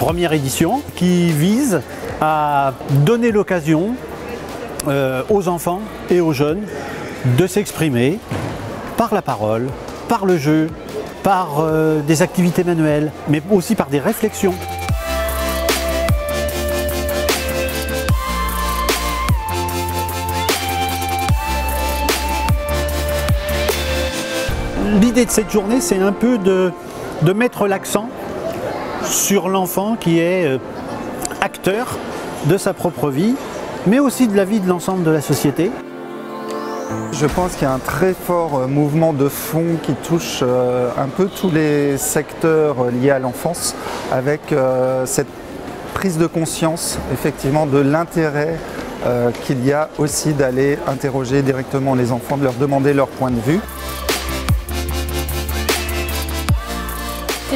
première édition qui vise à donner l'occasion aux enfants et aux jeunes de s'exprimer par la parole, par le jeu, par des activités manuelles, mais aussi par des réflexions. L'idée de cette journée, c'est un peu de mettre l'accent sur l'enfant qui est acteur de sa propre vie, mais aussi de la vie de l'ensemble de la société. Je pense qu'il y a un très fort mouvement de fond qui touche un peu tous les secteurs liés à l'enfance, avec cette prise de conscience effectivement de l'intérêt qu'il y a aussi d'aller interroger directement les enfants, de leur demander leur point de vue.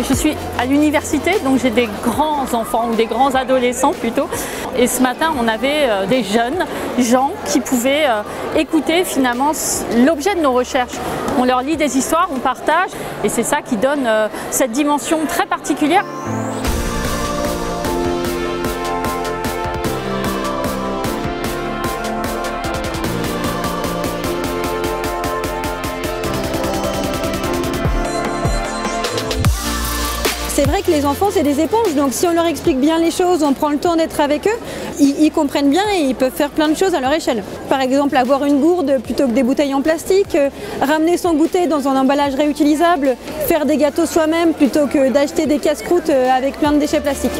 Je suis à l'université, donc j'ai des grands enfants ou des grands adolescents plutôt. Et ce matin, on avait des jeunes gens qui pouvaient écouter finalement l'objet de nos recherches. On leur lit des histoires, on partage, et c'est ça qui donne cette dimension très particulière. C'est vrai que les enfants, c'est des éponges, donc si on leur explique bien les choses, on prend le temps d'être avec eux, ils comprennent bien et ils peuvent faire plein de choses à leur échelle. Par exemple, avoir une gourde plutôt que des bouteilles en plastique, ramener son goûter dans un emballage réutilisable, faire des gâteaux soi-même plutôt que d'acheter des casse-croûtes avec plein de déchets plastiques.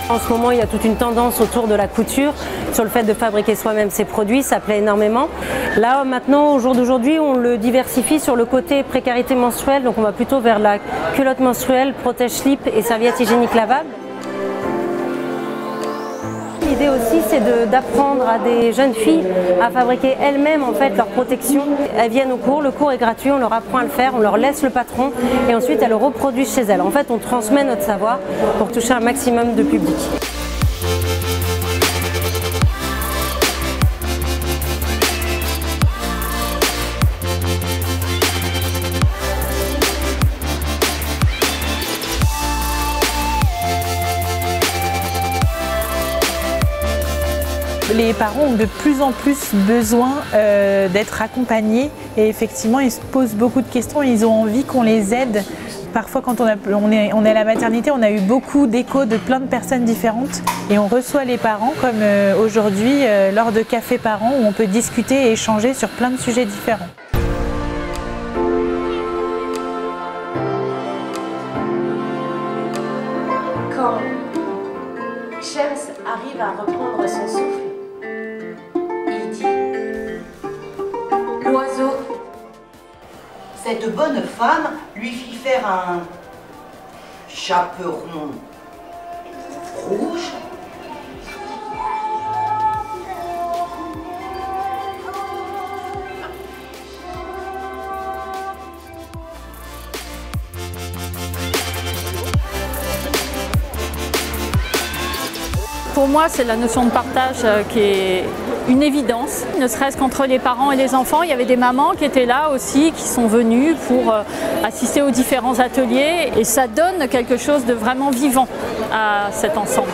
En ce moment, il y a toute une tendance autour de la couture, sur le fait de fabriquer soi-même ses produits, ça plaît énormément. Là, maintenant, au jour d'aujourd'hui, on le diversifie sur le côté précarité menstruelle, donc on va plutôt vers la culotte menstruelle, protège-slip et serviette hygiénique lavable. L'idée aussi, c'est d'apprendre à des jeunes filles à fabriquer elles-mêmes en fait leur protection. Elles viennent au cours, le cours est gratuit, on leur apprend à le faire, on leur laisse le patron et ensuite elles le reproduisent chez elles. En fait, on transmet notre savoir pour toucher un maximum de public. Les parents ont de plus en plus besoin d'être accompagnés et effectivement ils se posent beaucoup de questions et ils ont envie qu'on les aide. Parfois quand on est à la maternité, on a eu beaucoup d'échos de plein de personnes différentes et on reçoit les parents comme aujourd'hui lors de cafés parents où on peut discuter et échanger sur plein de sujets différents. Quand James arrive à reprendre son souffle, il dit: l'oiseau, cette bonne femme lui fit faire un chaperon rouge. Pour moi, c'est la notion de partage qui est une évidence, ne serait-ce qu'entre les parents et les enfants. Il y avait des mamans qui étaient là aussi, qui sont venues pour assister aux différents ateliers et ça donne quelque chose de vraiment vivant à cet ensemble.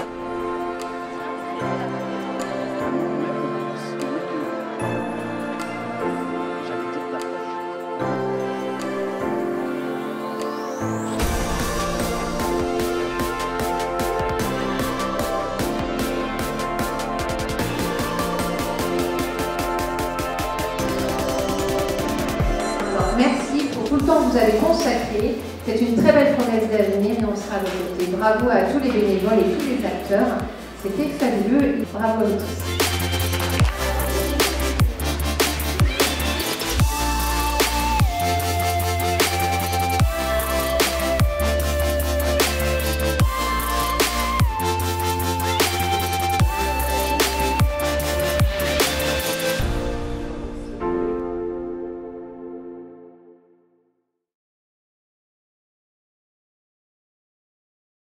Merci pour tout le temps que vous avez consacré. C'est une très belle promesse d'avenir et on sera de côté. Bravo à tous les bénévoles et tous les acteurs. C'était fabuleux. Bravo à vous tous.